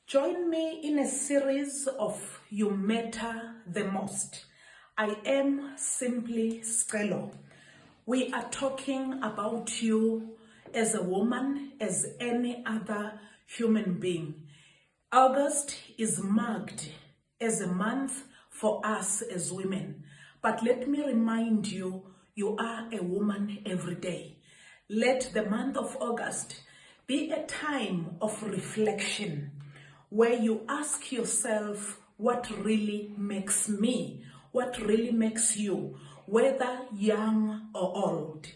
Join me in a series of You Matter the Most. I am SimplySicelo. We are talking about you as a woman, as any other human being. August is marked as a month for us as women. But let me remind you, you are a woman every day. Let the month of August be a time of reflection, where you ask yourself what really makes me, what really makes you, whether young or old.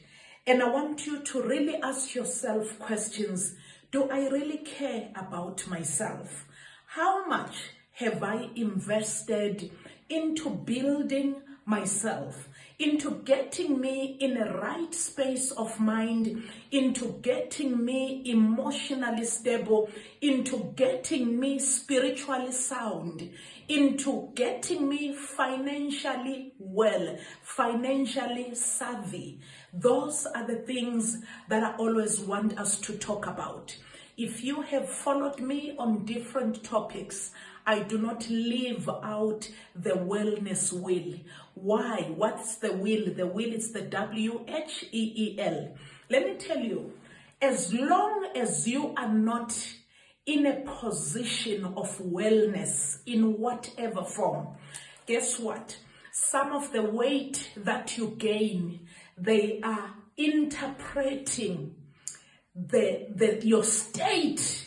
And I want you to really ask yourself questions. Do I really care about myself? How much have I invested into building myself, into getting me in a right space of mind, into getting me emotionally stable, into getting me spiritually sound, into getting me financially well, financially savvy? Those are the things that I always want us to talk about. If you have followed me on different topics, I do not leave out the wellness wheel. Why? What's the wheel? The wheel is the WHEEL. Let me tell you, as long as you are not in a position of wellness in whatever form, guess what? Some of the weight that you gain, they are interpreting your state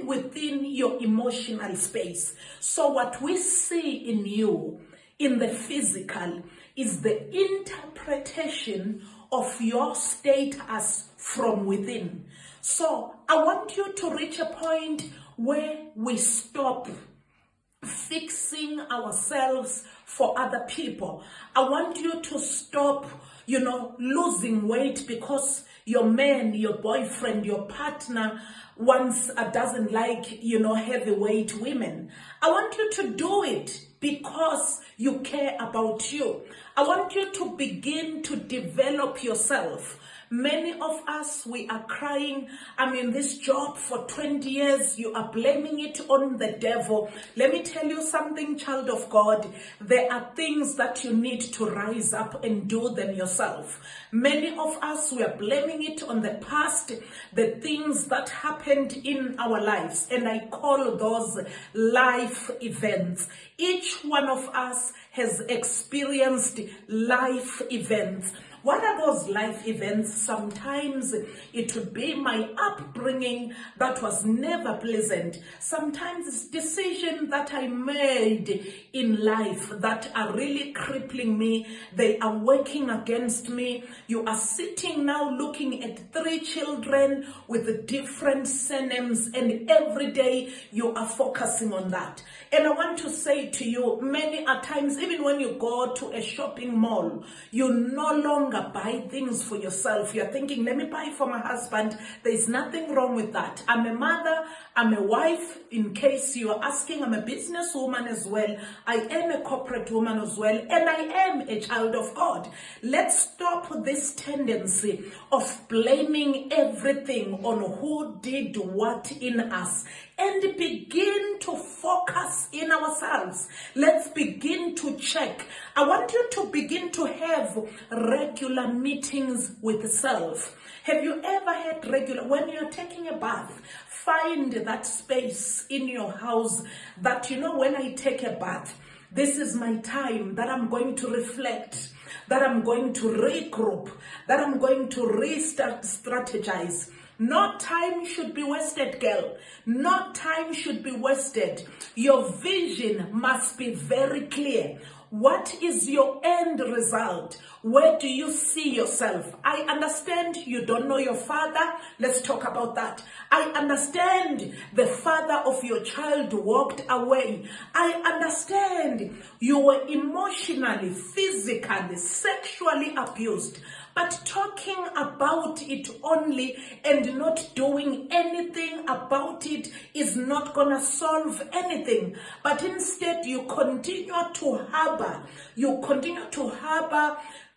within your emotional space. So what we see in you, in the physical, is the interpretation of your status from within. So I want you to reach a point where we stop fixing ourselves for other people. I want you to stop, losing weight because your man, your boyfriend, your partner doesn't like, heavyweight women. I want you to do it because you care about you. I want you to begin to develop yourself. Many of us, we are crying, I'm in this job for 20 years. You are blaming it on the devil. Let me tell you something, child of God. There are things that you need to rise up and do them yourself. Many of us, we are blaming it on the past, the things that happened in our lives. And I call those life events. Each one of us has experienced life events. What are those life events? Sometimes it would be my upbringing that was never pleasant. Sometimes it's decisions that I made in life that are really crippling me. They are working against me. You are sitting now looking at 3 children with different surnames, and every day you are focusing on that. And I want to say to you, many a times, even when you go to a shopping mall, you no longer buy things for yourself. You're thinking, let me buy for my husband. There's nothing wrong with that. I'm a mother, I'm a wife. In case you are asking, I'm a businesswoman as well. I am a corporate woman as well. And I am a child of God. Let's stop this tendency of blaming everything on who did what in us, and begin to focus in ourselves. Let's begin to check. I want you to begin to have regular meetings with self. Have you ever had when you're taking a bath, find that space in your house that, when I take a bath, this is my time that I'm going to reflect, that I'm going to regroup, that I'm going to strategize. No time should be wasted, girl. No time should be wasted. Your vision must be very clear. What is your end result? Where do you see yourself? I understand you don't know your father. Let's talk about that. I understand the father of your child walked away. I understand you were emotionally, physically, sexually abused. But talking about it only and not doing anything about it is not going to solve anything. But instead, you continue to harbor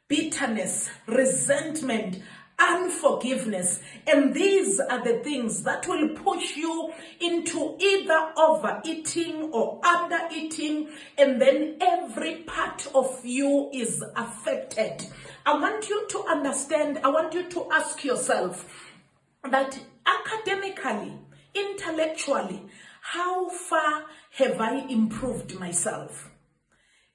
bitterness, resentment, unforgiveness. And these are the things that will push you into either overeating or undereating, and then every part of you is affected. I want you to understand, I want you to ask yourself that academically, intellectually, how far have I improved myself?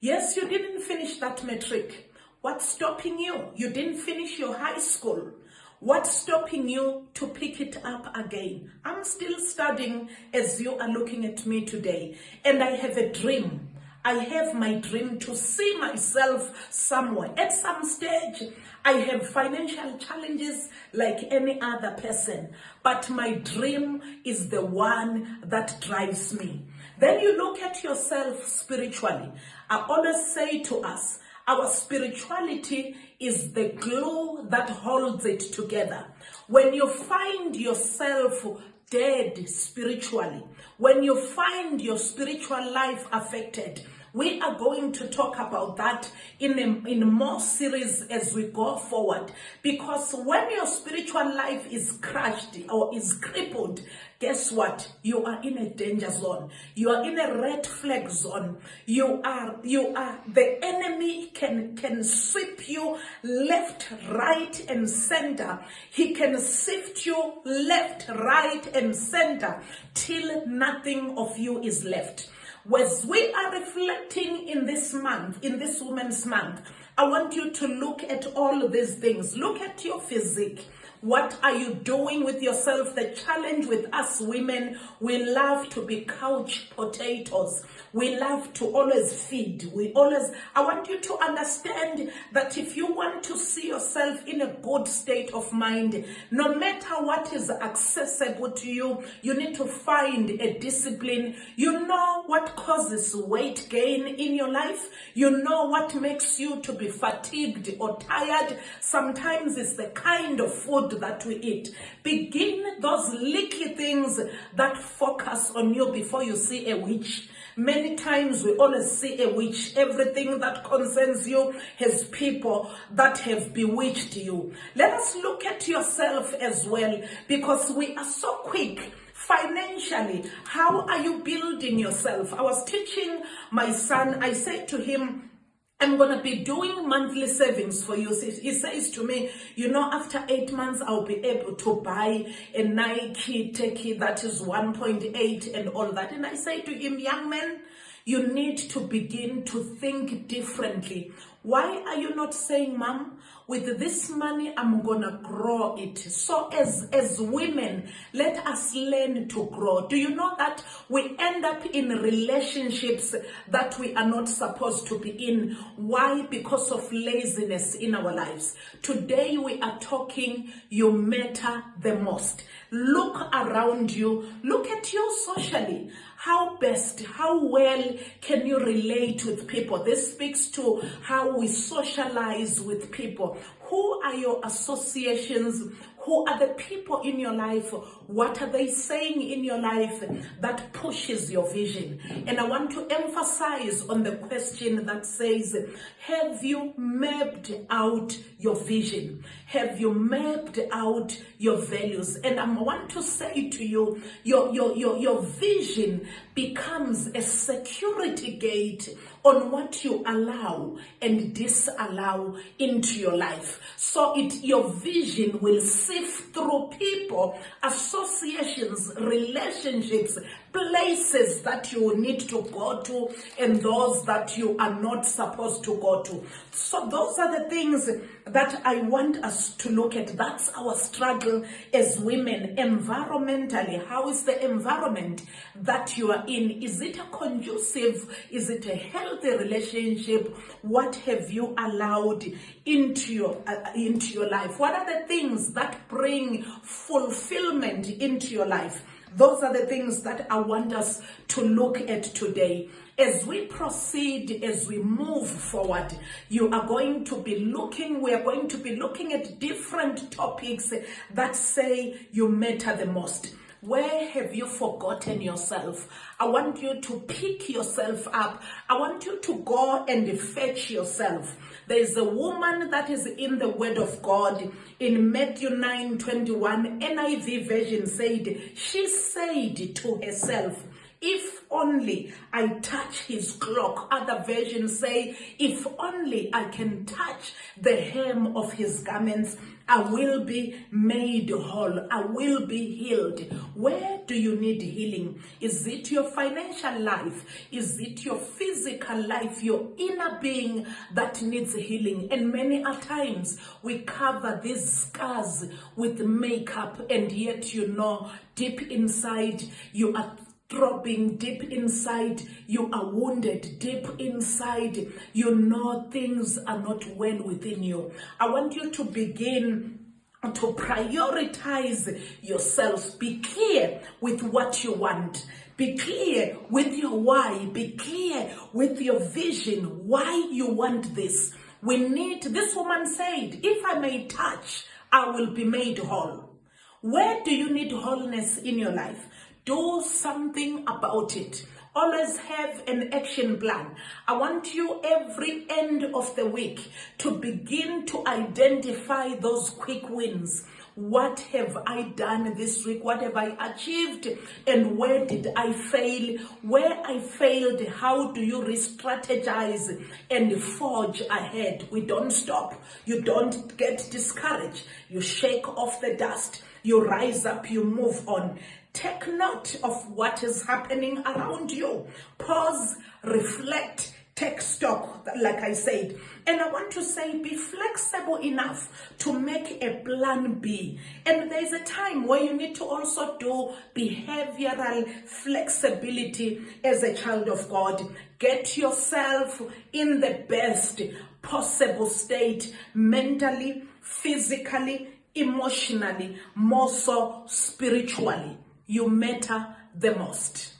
Yes, you didn't finish that matric. What's stopping you? You didn't finish your high school. What's stopping you to pick it up again? I'm still studying as you are looking at me today, and I have a dream. I have my dream to see myself somewhere. At some stage, I have financial challenges like any other person, but my dream is the one that drives me. Then you look at yourself spiritually. I always say to us, our spirituality is the glue that holds it together. When you find yourself dead spiritually, when you find your spiritual life affected, we are going to talk about that in more series as we go forward. Because when your spiritual life is crushed or is crippled, guess what? You are in a danger zone. You are in a red flag zone. The enemy can sweep you left, right, and center. He can sift you left, right, and center till nothing of you is left. As we are reflecting in this month, in this Women's Month, I want you to look at all of these things. Look at your physique. What are you doing with yourself? The challenge with us women, we love to be couch potatoes. We love to always feed. I want you to understand that if you want to see yourself in a good state of mind, no matter what is accessible to you, you need to find a discipline. You know what causes weight gain in your life. You know what makes you to be fatigued or tired. Sometimes it's the kind of food that we eat. Begin those leaky things that focus on you before you see a witch. Many times we always see a witch. Everything that concerns you has people that have bewitched you. Let us look at yourself as well, because we are so quick. Financially, how are you building yourself? I was teaching my son. I said to him, I'm going to be doing monthly savings for you. He says to me, you know, after 8 months, I'll be able to buy a Nike techie that is 1.8 and all that. And I say to him, young man, you need to begin to think differently. Why are you not saying, Mom, with this money, I'm going to grow it? So as women, let us learn to grow. Do you know that we end up in relationships that we are not supposed to be in? Why? Because of laziness in our lives. Today, we are talking, you matter the most. Look around you. Look at you socially. How well can you relate with people? This speaks to how we socialize with people. Who are your associations? Who are the people in your life? What are they saying in your life that pushes your vision? And I want to emphasize on the question that says, have you mapped out your vision? Have you mapped out your values? And I want to say to you, your vision becomes a security gate on what you allow and disallow into your life. So your vision will sift through people, associations, relationships, places that you need to go to, and those that you are not supposed to go to. So those are the things that I want us to look at. That's our struggle as women. Environmentally, how is the environment that you are in? Is it a conducive? Is it a healthy relationship? What have you allowed into your life? What are the things that bring fulfillment into your life? Those are the things that I want us to look at today. As we proceed, as we move forward, we are going to be looking at different topics that say you matter the most. Where have you forgotten yourself? I want you to pick yourself up. I want you to go and fetch yourself. There is a woman that is in the Word of God in Matthew 9:21. NIV version said, she said to herself, if only I touch his cloak. Other versions say, if only I can touch the hem of his garments, I will be made whole. I will be healed. Where do you need healing? Is it your financial life? Is it your physical life, your inner being that needs healing? And many a times we cover these scars with makeup, and yet deep inside you are throbbing, deep inside you are wounded, deep inside things are not well within you. I want you to begin to prioritize yourself. Be clear with what you want. Be clear with your why. Be clear with your vision, why you want this. This woman said, if I may touch, I will be made whole. Where do you need wholeness in your life? Do something about it. Always have an action plan. I want you every end of the week to begin to identify those quick wins. What have I done this week? What have I achieved? And where did I fail? Where I failed, how do you re-strategize and forge ahead? We don't stop. You don't get discouraged. You shake off the dust. You rise up. You move on. Take note of what is happening around you. Pause, reflect, take stock, like I said. And I want to say, be flexible enough to make a plan B. And there's a time where you need to also do behavioral flexibility as a child of God. Get yourself in the best possible state, mentally, physically, emotionally, more so spiritually. You matter the most.